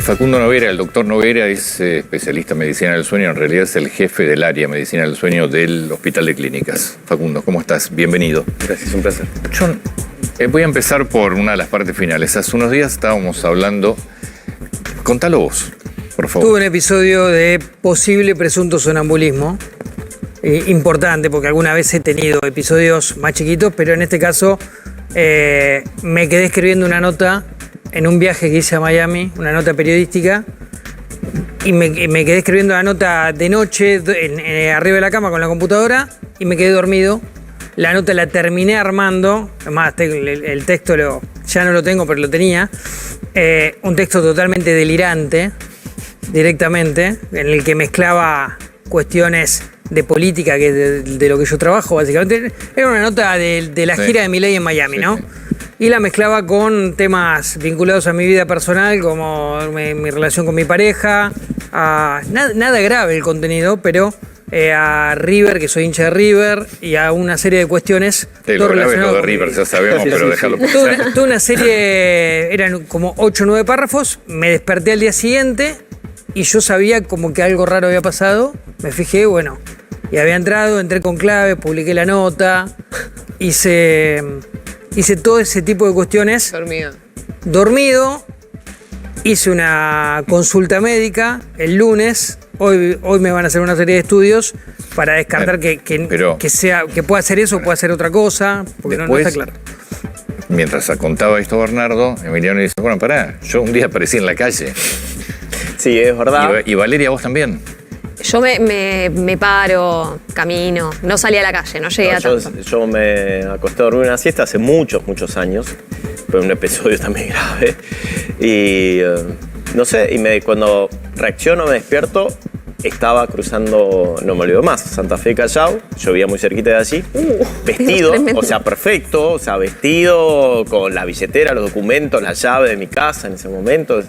Facundo Noguera, el doctor Noguera es especialista en medicina del sueño, en realidad es el jefe del área de medicina del sueño del Hospital de Clínicas. Facundo, ¿cómo estás? Bienvenido. Gracias, un placer. John, voy a empezar por una de las partes finales. Hace unos días estábamos hablando, contalo vos, por favor. Tuve un episodio de posible presunto sonambulismo, importante porque alguna vez he tenido episodios más chiquitos, pero en este caso me quedé escribiendo una nota en un viaje que hice a Miami, una nota periodística, y me quedé escribiendo la nota de noche arriba de la cama con la computadora y me quedé dormido. La nota la terminé armando, además el texto ya no lo tengo, pero lo tenía. Un texto totalmente delirante, directamente, en el que mezclaba cuestiones de política, que de lo que yo trabajo, básicamente. Era una nota de la gira de Milei en Miami, ¿no? Sí. Y la mezclaba con temas vinculados a mi vida personal, como mi relación con mi pareja. Nada grave el contenido, pero a River, que soy hincha de River, y a una serie de cuestiones. Lo grave lo de River, ya sabemos, pero déjalo pasar. Toda una serie, eran como 8 o 9 párrafos. Me desperté al día siguiente y yo sabía como que algo raro había pasado. Me fijé, bueno, y había entré con clave, publiqué la nota, hice todo ese tipo de cuestiones. Dormido. Hice una consulta médica el lunes. Hoy me van a hacer una serie de estudios para descartar que pueda ser eso o pueda ser otra cosa, porque después, no está claro. Mientras contaba esto Bernardo, Emiliano dice, bueno, pará, yo un día aparecí en la calle. Sí, es verdad. Y Valeria, vos también. Yo me paro, camino, no salí a la calle, no llegué a tanto. Yo me acosté a dormir una siesta hace muchos años, fue un episodio también grave. Y no sé, cuando reacciono, me despierto, estaba cruzando, no me olvido más, Santa Fe Callao, yo vivía muy cerquita de allí, vestido, o sea, perfecto, o sea, vestido con la billetera, los documentos, la llave de mi casa en ese momento.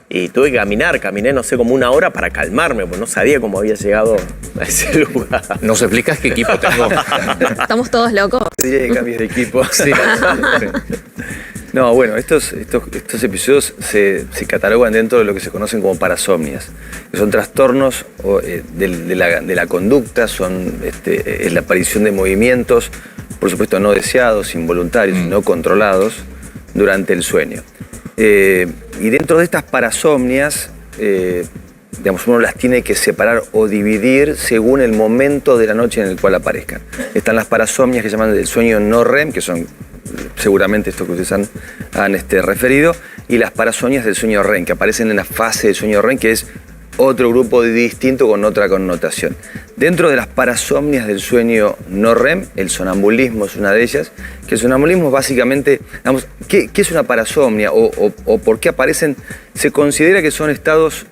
Y tuve que caminé, no sé, como una hora para calmarme, porque no sabía cómo había llegado a ese lugar. ¿Nos explicás qué equipo tengo? ¿Estamos todos locos? Sí, cambios de equipo. Sí. No, bueno, estos episodios se catalogan dentro de lo que se conocen como parasomnias, que son trastornos de la conducta, es la aparición de movimientos, por supuesto no deseados, involuntarios, no controlados, durante el sueño. Y dentro de estas parasomnias, digamos, uno las tiene que separar o dividir según el momento de la noche en el cual aparezcan. Están las parasomnias que se llaman del sueño no REM, que son seguramente esto que ustedes han referido, y las parasomnias del sueño REM, que aparecen en la fase del sueño REM, que es otro grupo distinto con otra connotación. Dentro de las parasomnias del sueño no REM, el sonambulismo es una de ellas, que el sonambulismo básicamente, digamos, ¿qué es una parasomnia o por qué aparecen? Se considera que son estados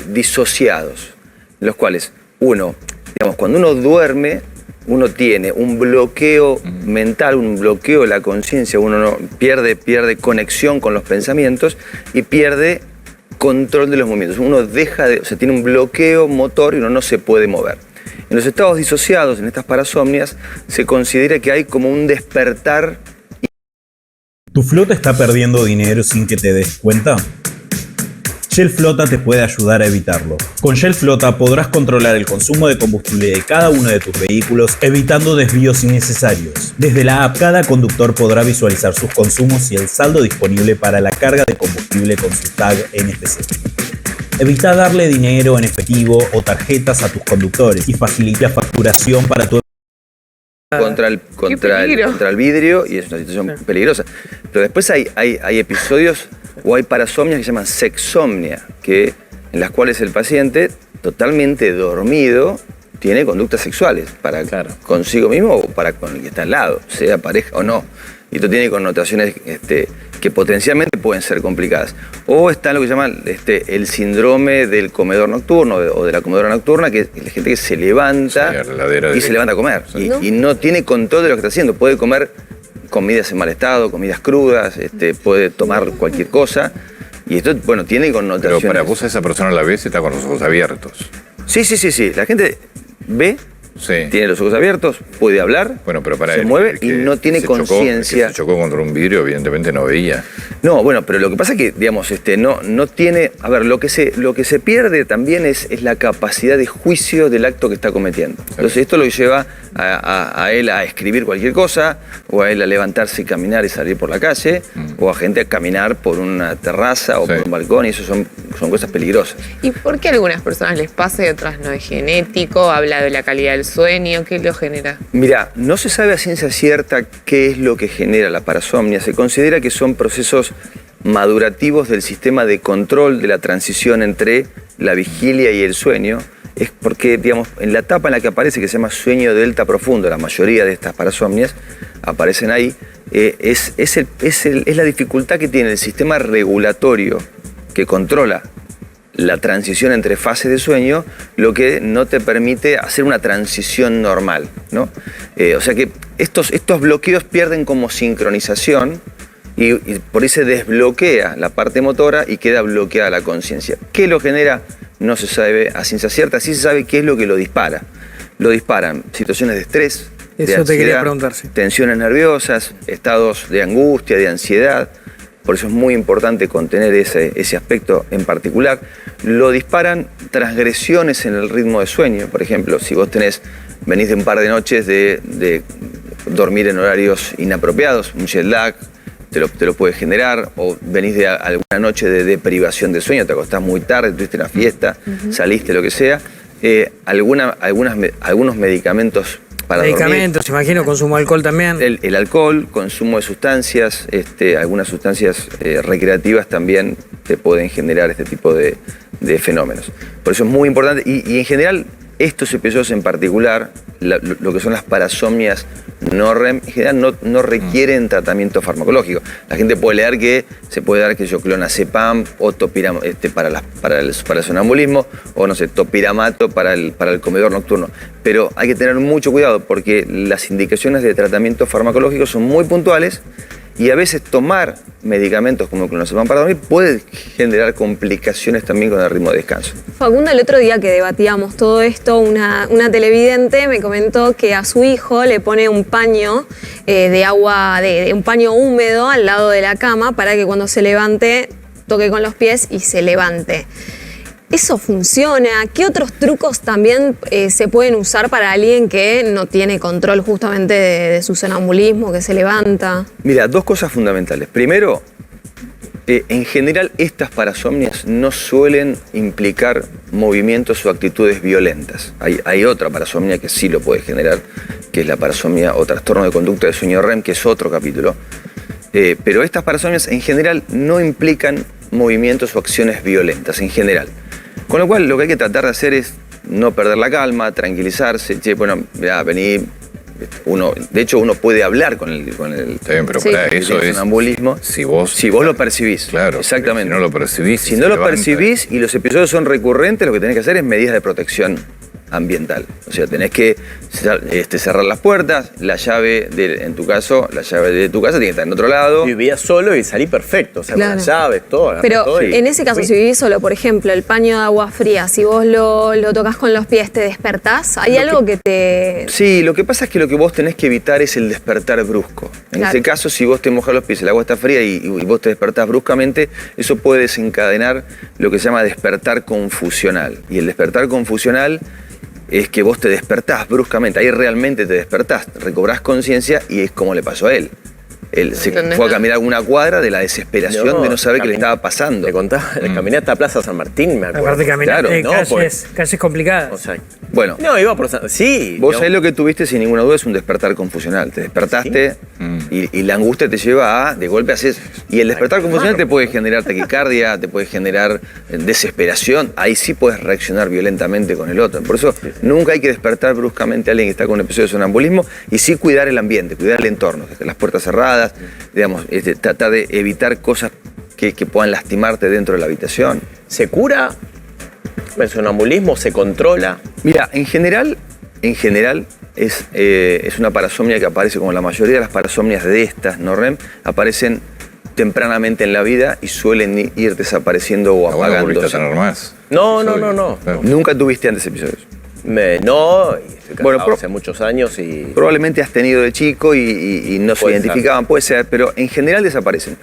disociados, en los cuales cuando uno duerme, uno tiene un bloqueo mental, un bloqueo de la conciencia, uno pierde conexión con los pensamientos y pierde control de los movimientos. Uno tiene un bloqueo motor y uno no se puede mover. En los estados disociados, en estas parasomnias, se considera que hay como un despertar. ¿Tu flota está perdiendo dinero sin que te des cuenta? Shell Flota te puede ayudar a evitarlo. Con Shell Flota podrás controlar el consumo de combustible de cada uno de tus vehículos, evitando desvíos innecesarios. Desde la app, cada conductor podrá visualizar sus consumos y el saldo disponible para la carga de combustible con su tag NPC. Evita darle dinero en efectivo o tarjetas a tus conductores y facilita la facturación para tu contra el vidrio, y es una situación peligrosa. Pero después hay episodios o hay parasomnias que se llaman sexomnia, en las cuales el paciente, totalmente dormido, tiene conductas sexuales consigo mismo o para con el que está al lado, sea pareja o no. Y esto tiene connotaciones que potencialmente pueden ser complicadas. O está lo que se llama el síndrome del comedor nocturno o de la comedora nocturna, que es la gente que se levanta se levanta a comer y no tiene control de lo que está haciendo. Puede comer comidas en mal estado, comidas crudas, puede tomar cualquier cosa. Y esto, tiene connotaciones. Pero para vos a esa persona la ves y está con los ojos abiertos. Sí. La gente ve Sí. Tiene los ojos abiertos, puede hablar, Bueno, pero para se él, mueve el y que no tiene se chocó, el que conciencia. se chocó contra un vidrio, evidentemente no veía. No, bueno, pero lo que pasa es que, digamos, no tiene. A ver, lo que se pierde también es la capacidad de juicio del acto que está cometiendo. Entonces, esto lo lleva a él a escribir cualquier cosa, o a él a levantarse y caminar y salir por la calle, o a gente a caminar por una terraza o Sí. por un balcón, y eso son cosas peligrosas. ¿Y por qué a algunas personas les pasa y a otras no? ¿Es genético? ¿Habla de la calidad del sueño? ¿Qué lo genera? Mira, no se sabe a ciencia cierta qué es lo que genera la parasomnia. Se considera que son procesos madurativos del sistema de control de la transición entre la vigilia y el sueño. Es porque, digamos, en la etapa en la que aparece, que se llama sueño delta profundo, la mayoría de estas parasomnias aparecen ahí, es la dificultad que tiene el sistema regulatorio que controla la transición entre fases de sueño, lo que no te permite hacer una transición normal, ¿no? O sea que estos bloqueos pierden como sincronización y por ahí se desbloquea la parte motora y queda bloqueada la conciencia. ¿Qué lo genera? No se sabe a ciencia cierta, sí se sabe qué es lo que lo dispara. Lo disparan situaciones de estrés, de Eso te quería ansiedad, preguntar, sí. tensiones nerviosas, estados de angustia, de ansiedad. Por eso es muy importante contener ese aspecto en particular. Lo disparan transgresiones en el ritmo de sueño. Por ejemplo, si vos venís de un par de noches de dormir en horarios inapropiados, un jet lag, te lo puede generar, o venís de alguna noche de deprivación de sueño, te acostás muy tarde, tuviste una fiesta, saliste, lo que sea, algunos medicamentos para Medicamentos, imagino, consumo de alcohol también. dormir. El alcohol, consumo de sustancias, algunas sustancias recreativas también te pueden generar este tipo de fenómenos. Por eso es muy importante, y en general estos episodios en particular, lo que son las parasomnias no REM, en general no requieren tratamiento farmacológico. La gente puede leer que se puede dar clonazepam o para el sonambulismo, o no sé, topiramato para el comedor nocturno. Pero hay que tener mucho cuidado porque las indicaciones de tratamiento farmacológico son muy puntuales y a veces tomar medicamentos como clonazepam para dormir puede generar complicaciones también con el ritmo de descanso. Facundo, el otro día que debatíamos todo esto, una televidente me comentó que a su hijo le pone un paño de agua, un paño húmedo al lado de la cama para que cuando se levante toque con los pies y se levante. ¿Eso funciona? ¿Qué otros trucos también se pueden usar para alguien que no tiene control justamente de su sonambulismo, que se levanta? Mira, dos cosas fundamentales. Primero, en general estas parasomnias no suelen implicar movimientos o actitudes violentas. Hay otra parasomnia que sí lo puede generar, que es la parasomnia o trastorno de conducta de sueño REM, que es otro capítulo. Pero estas parasomnias en general no implican movimientos o acciones violentas, en general. Con lo cual, lo que hay que tratar de hacer es no perder la calma, tranquilizarse. Che, bueno, mirá, vení. De hecho, uno puede hablar con el Está bien, pero Sí. para eso es. sonambulismo. Si vos lo percibís. Claro, Exactamente. si no lo percibís. Si se no lo levanta. percibís y los episodios son recurrentes, lo que tenés que hacer es medidas de protección ambiental. O sea, tenés que cerrar las puertas, en tu caso, la llave de tu casa tiene que estar en otro lado. Vivía solo y salí perfecto, o sea, Claro. con las llaves, todo. agarré Pero todo y- en ese caso, si vivís solo, por ejemplo, el paño de agua fría, si vos lo tocas con los pies, ¿te despertás? ¿Hay algo que te...? Sí, lo que pasa es que lo que vos tenés que evitar es el despertar brusco. En Claro. ese caso, si vos te mojas los pies, el agua está fría y vos te despertás bruscamente, eso puede desencadenar lo que se llama despertar confusional. Y el despertar confusional es que vos te despertás bruscamente, ahí realmente te despertás, recobrás conciencia y es como le pasó a él. Él se ¿Entendés? fue a caminar una cuadra de la desesperación de no saber qué le estaba pasando. Le contaba, caminé hasta Plaza San Martín, me acuerdo. Aparte caminar Claro, no, calles complicadas. O sea, Bueno, no, iba por... Sí. vos no. sabés lo que tuviste sin ninguna duda es un despertar confusional. Te despertaste y la angustia te lleva de golpe haces. Y el despertar confusional te puede generar taquicardia, te puede generar desesperación. Ahí sí puedes reaccionar violentamente con el otro. Por eso nunca hay que despertar bruscamente a alguien que está con un episodio de sonambulismo y sí cuidar el ambiente, cuidar el entorno, las puertas cerradas, digamos, tratar de evitar cosas que puedan lastimarte dentro de la habitación. ¿Se cura el sonambulismo? ¿Se controla? Mira, en general es una parasomnia que aparece, como la mayoría de las parasomnias de estas, no REM, aparecen tempranamente en la vida y suelen ir desapareciendo o Ah, bueno, volviste a apagándose. tener más. No. Claro. Nunca tuviste antes episodios. No, y estoy casado Bueno, hace muchos años y... Probablemente has tenido de chico y no se Puede identificaban, puede ser, pero en general desaparecen.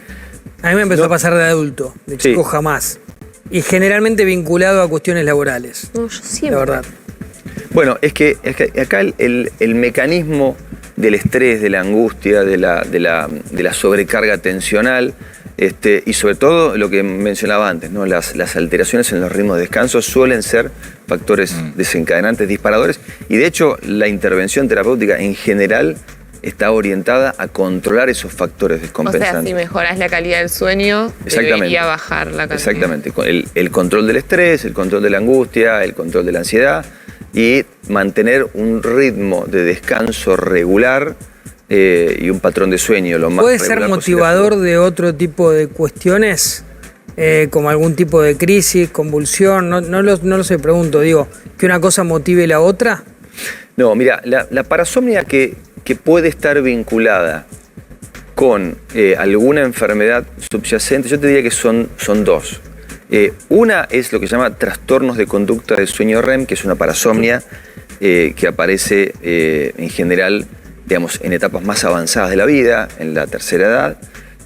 A mí me empezó a pasar de adulto, de chico jamás. Y generalmente vinculado a cuestiones laborales. No, yo siempre. La verdad. Bueno, es que acá el mecanismo del estrés, de la angustia, de la sobrecarga tensional, y sobre todo lo que mencionaba antes, ¿no? Las alteraciones en los ritmos de descanso suelen ser factores desencadenantes, disparadores, y de hecho la intervención terapéutica en general está orientada a controlar esos factores O sea, descompensantes. si mejoras la calidad del sueño, debería bajar la calidad. Exactamente. El control del estrés, el control de la angustia, el control de la ansiedad y mantener un ritmo de descanso regular y un patrón de sueño lo más ¿Puede regular ser posible. motivador de otro tipo de cuestiones? Como algún tipo de crisis, convulsión, no lo sé, pregunto, digo, ¿que una cosa motive la otra? No, mira, la parasomnia que puede estar vinculada con alguna enfermedad subyacente, yo te diría que son dos. Una es lo que se llama trastornos de conducta del sueño REM, que es una parasomnia que aparece en general, digamos, en etapas más avanzadas de la vida, en la tercera edad,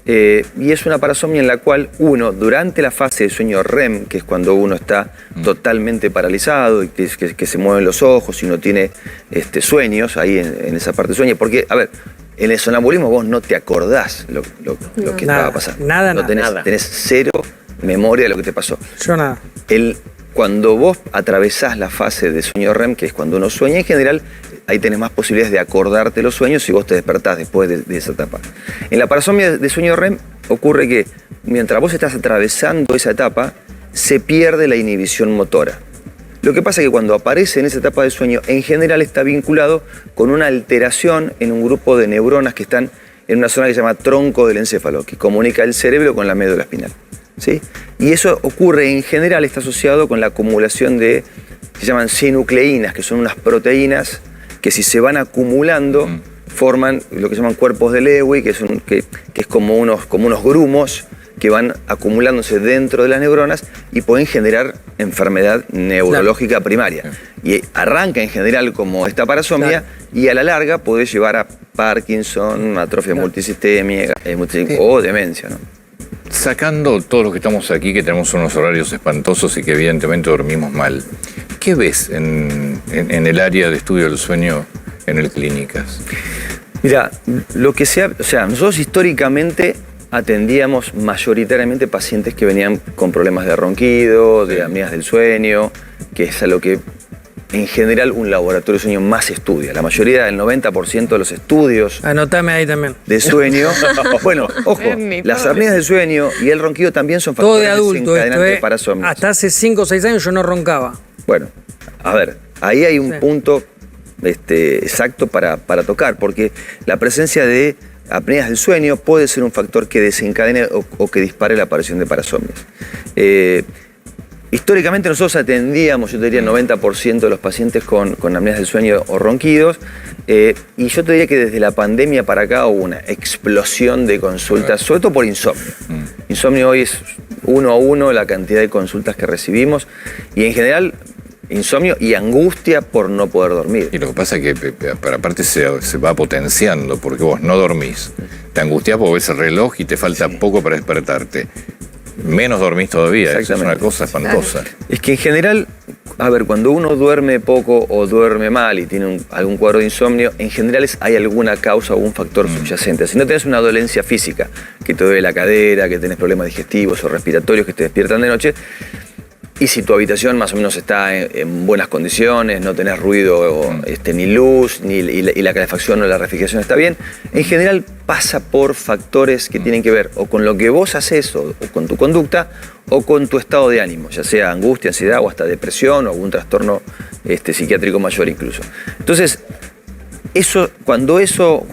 y es una parasomnia en la cual uno, durante la fase de sueño REM, que es cuando uno está totalmente paralizado y que se mueven los ojos y no tiene sueños ahí en esa parte de sueño, porque, a ver, en el sonambulismo vos no te acordás lo que estaba pasando. No tenés cero memoria de lo que te pasó. Yo nada. Cuando vos atravesás la fase de sueño REM, que es cuando uno sueña, en general, ahí tenés más posibilidades de acordarte los sueños si vos te despertás después de esa etapa. En la parasomnia de sueño REM ocurre que mientras vos estás atravesando esa etapa, se pierde la inhibición motora. Lo que pasa es que cuando aparece en esa etapa de sueño, en general está vinculado con una alteración en un grupo de neuronas que están en una zona que se llama tronco del encéfalo, que comunica el cerebro con la médula espinal. ¿Sí? Y eso ocurre en general, está asociado con la acumulación de, se llaman sinucleínas, que son unas proteínas que si se van acumulando forman lo que se llaman cuerpos de Lewy, que es como unos grumos que van acumulándose dentro de las neuronas y pueden generar enfermedad neurológica primaria. Y arranca en general como esta parasomnia y a la larga puede llevar a Parkinson, atrofia multisistémica o demencia, ¿no? Sacando todos los que estamos aquí, que tenemos unos horarios espantosos y que evidentemente dormimos mal, ¿qué ves en el área de estudio del sueño en el Clínicas? Mira, nosotros históricamente atendíamos mayoritariamente pacientes que venían con problemas de ronquido, de apneas del sueño, que es a lo que en general un laboratorio de sueño más estudia. La mayoría, del 90% de los estudios Anotame ahí también. de sueño. Bueno, ojo, las apneas del sueño y el ronquido también son Todo factores de adulto desencadenantes esto, de parasomnias. Hasta hace 5 o 6 años yo no roncaba. Bueno, a ver, ahí hay un punto exacto para tocar, porque la presencia de apneas del sueño puede ser un factor que desencadene o que dispare la aparición de parasomnias. Históricamente nosotros atendíamos, yo te diría, el 90% de los pacientes con apneas del sueño o ronquidos, y yo te diría que desde la pandemia para acá hubo una explosión de consultas, sobre todo por insomnio. Insomnio hoy es 1 a 1 la cantidad de consultas que recibimos, y en general insomnio y angustia por no poder dormir. Y lo que pasa es que aparte se va potenciando, porque vos no dormís, te angustiás porque ves el reloj y te falta poco para despertarte. Menos dormís todavía, eso es una cosa espantosa. Es que en general, a ver, cuando uno duerme poco o duerme mal y tiene algún cuadro de insomnio, en general hay alguna causa o algún factor subyacente. Si no tenés una dolencia física, que te duele la cadera, que tenés problemas digestivos o respiratorios que te despiertan de noche, y si tu habitación más o menos está en buenas condiciones, no tenés ruido ni luz, y la calefacción o la refrigeración está bien, en general pasa por factores que tienen que ver o con lo que vos haces o con tu conducta o con tu estado de ánimo, ya sea angustia, ansiedad o hasta depresión o algún trastorno psiquiátrico mayor incluso. Entonces, cuando eso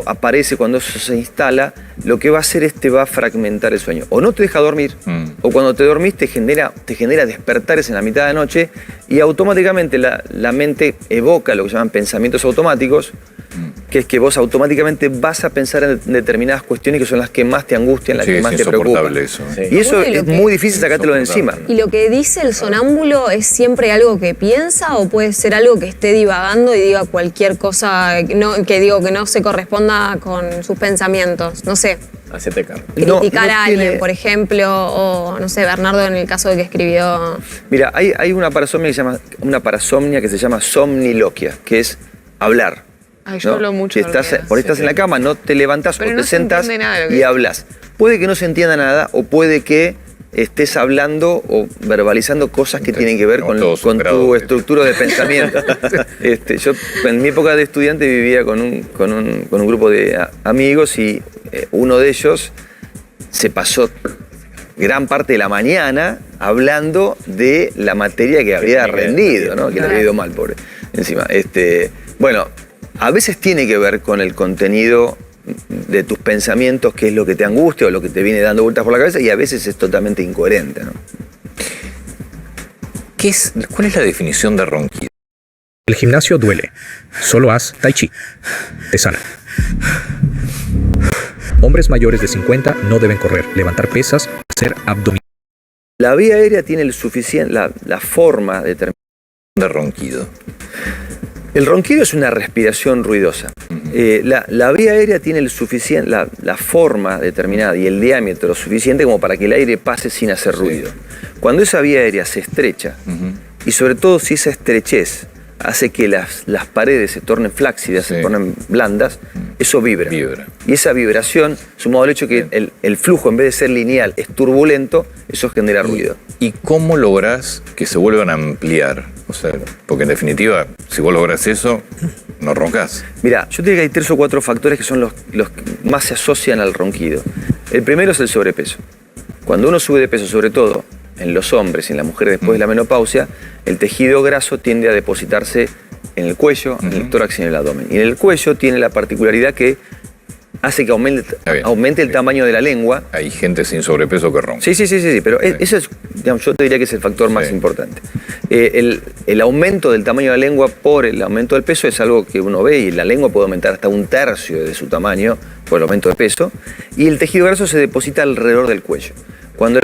aparece, cuando eso se instala, lo que va a hacer es te va a fragmentar el sueño. O no te deja dormir, o cuando te dormís te genera despertares en la mitad de la noche y automáticamente la mente evoca lo que llaman pensamientos automáticos que es que vos automáticamente vas a pensar en determinadas cuestiones que son las que más te angustian, las Sí, que más es te preocupan. insoportable eso. Sí. Y eso Bueno, y lo es que- muy difícil sacártelo de encima. Insoportable. ¿Y lo que dice el sonámbulo es siempre algo que piensa o puede ser algo que esté divagando y diga cualquier cosa que no se corresponda con sus pensamientos? No sé, Hacete cargo. No, criticar no a alguien, tiene- por ejemplo, o no sé, Bernardo en el caso de que escribió... Mira, hay una parasomnia que se llama somniloquia, que es hablar. Ay, yo hablo mucho Que de estás, olvidar. por ahí estás en la cama, no te levantás Pero o no te se sentas entiende nada de lo que y dices. hablas. Puede que no se entienda nada o puede que estés hablando o verbalizando cosas que tienen que ver con Tenemos todos tu un grado de- estructura de pensamiento. Yo en mi época de estudiante vivía con un grupo de amigos y uno de ellos se pasó gran parte de la mañana hablando de la materia que había rendido, ¿no? Que le había ido mal, pobre. Encima, bueno, a veces tiene que ver con el contenido de tus pensamientos, qué es lo que te angustia o lo que te viene dando vueltas por la cabeza, y a veces es totalmente incoherente, ¿no? ¿Cuál es la definición de ronquido? El gimnasio duele. Solo haz tai chi. Te sana. Hombres mayores de 50 no deben correr, levantar pesas, hacer abdominales. La vía aérea tiene la forma determinada. De ronquido. El ronquido es una respiración ruidosa. La vía aérea tiene la forma determinada y el diámetro suficiente como para que el aire pase sin hacer ruido. Cuando esa vía aérea se estrecha, y sobre todo si esa estrechez hace que las paredes se tornen flácidas, se tornen blandas, eso vibra. Y esa vibración, sumado al hecho que el flujo en vez de ser lineal es turbulento, eso genera ruido. ¿Y cómo lográs que se vuelvan a ampliar? O sea, porque en definitiva, si vos lográs eso, no roncás. Mira, yo diría que hay 3 o 4 factores que son los que más se asocian al ronquido. El primero es el sobrepeso. Cuando uno sube de peso, sobre todo en los hombres y en las mujeres después de la menopausia, el tejido graso tiende a depositarse en el cuello, en el tórax y en el abdomen. Y en el cuello tiene la particularidad que hace que aumente el tamaño de la lengua. Hay gente sin sobrepeso que ronca. Sí, pero eso es, digamos, yo te diría que es el factor más importante. El aumento del tamaño de la lengua por el aumento del peso es algo que uno ve, y la lengua puede aumentar hasta 1/3 de su tamaño por el aumento de peso, y el tejido graso se deposita alrededor del cuello. Cuando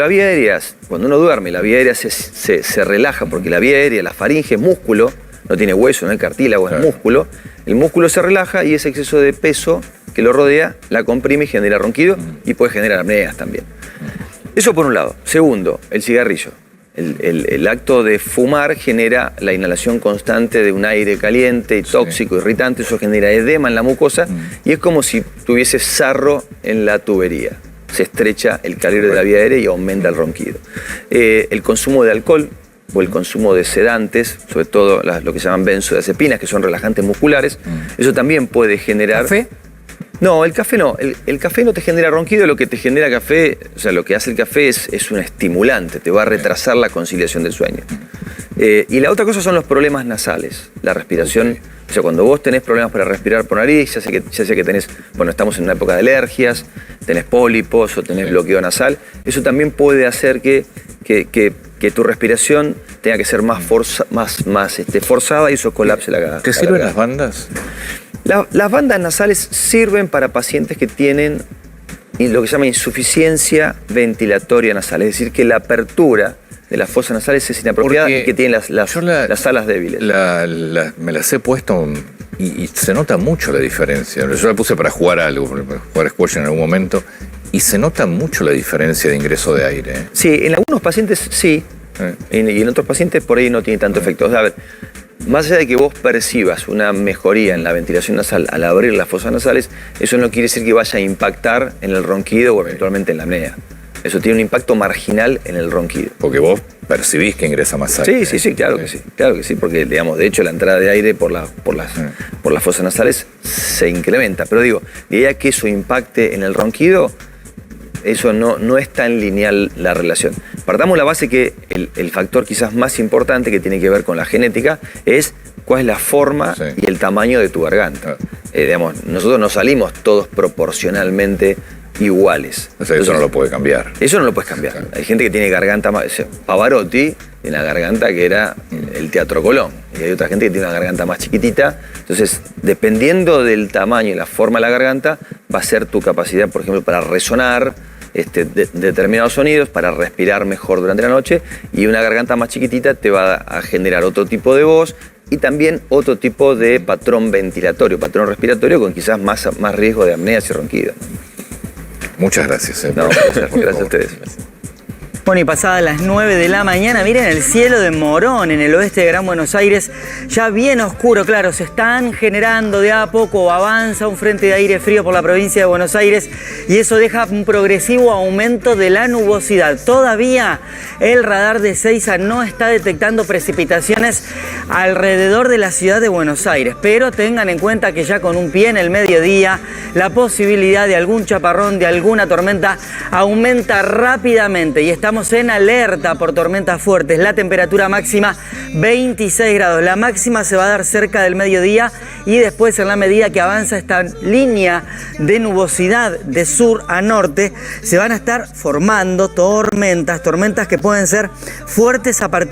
uno duerme, la vía aérea se relaja, porque la vía aérea, la faringe, es músculo, no tiene hueso, no hay cartílago, es músculo. El músculo se relaja y ese exceso de peso que lo rodea la comprime y genera ronquido y puede generar apneas también. Eso por un lado. Segundo, el cigarrillo. El acto de fumar genera la inhalación constante de un aire caliente y tóxico, irritante. Eso genera edema en la mucosa y es como si tuviese sarro en la tubería. Se estrecha el calibre de la vía aérea y aumenta el ronquido. El consumo de alcohol o el consumo de sedantes, sobre todo lo que se llaman benzodiazepinas, que son relajantes musculares, eso también puede generar... ¿Café? No, el café no. El café no te genera ronquido, lo que te genera café, o sea, lo que hace el café es un estimulante, te va a retrasar la conciliación del sueño. Y la otra cosa son los problemas nasales, la respiración. O sea, cuando vos tenés problemas para respirar por nariz, ya sea que tenés, bueno, estamos en una época de alergias, tenés pólipos o tenés bloqueo nasal, eso también puede hacer que tu respiración tenga que ser más forzada y eso colapse la garganta. ¿Te sirven las bandas? Las bandas nasales sirven para pacientes que tienen lo que se llama insuficiencia ventilatoria nasal, es decir, que la apertura de las fosas nasales es inapropiada y que tienen las alas débiles. Me las he puesto y se nota mucho la diferencia. Yo la puse para jugar algo, para jugar squash en algún momento, y se nota mucho la diferencia de ingreso de aire. Sí, en algunos pacientes sí, y en otros pacientes por ahí no tiene tanto efecto. O sea, a ver, más allá de que vos percibas una mejoría en la ventilación nasal al abrir las fosas nasales, eso no quiere decir que vaya a impactar en el ronquido o eventualmente en la apnea. Eso tiene un impacto marginal en el ronquido. Porque vos percibís que ingresa más aire. Sí, claro que sí, porque digamos, de hecho la entrada de aire por las fosas nasales se incrementa. Pero digo, de ahí a que eso impacte en el ronquido, eso no es tan lineal la relación. Partamos la base que el factor quizás más importante que tiene que ver con la genética es cuál es la forma y el tamaño de tu garganta. Digamos, nosotros no salimos todos proporcionalmente iguales. O sea, eso no lo puede cambiar. Eso no lo puedes cambiar. Hay gente que tiene garganta más... Pavarotti tiene una garganta que era el Teatro Colón. Y hay otra gente que tiene una garganta más chiquitita. Entonces, dependiendo del tamaño y la forma de la garganta, va a ser tu capacidad, por ejemplo, para resonar determinados sonidos, para respirar mejor durante la noche. Y una garganta más chiquitita te va a generar otro tipo de voz y también otro tipo de patrón ventilatorio, patrón respiratorio con quizás más riesgo de apneas y ronquidos. Muchas gracias. No, gracias a ustedes. Bueno, y pasadas las 9 de la mañana, miren el cielo de Morón, en el oeste de Gran Buenos Aires, ya bien oscuro, claro, se están generando de a poco, avanza un frente de aire frío por la provincia de Buenos Aires y eso deja un progresivo aumento de la nubosidad. Todavía el radar de Seiza no está detectando precipitaciones alrededor de la ciudad de Buenos Aires, pero tengan en cuenta que ya con un pie en el mediodía, la posibilidad de algún chaparrón, de alguna tormenta, aumenta rápidamente y estamos en alerta por tormentas fuertes. La temperatura máxima 26 grados. La máxima se va a dar cerca del mediodía y después, en la medida que avanza esta línea de nubosidad de sur a norte, se van a estar formando tormentas que pueden ser fuertes a partir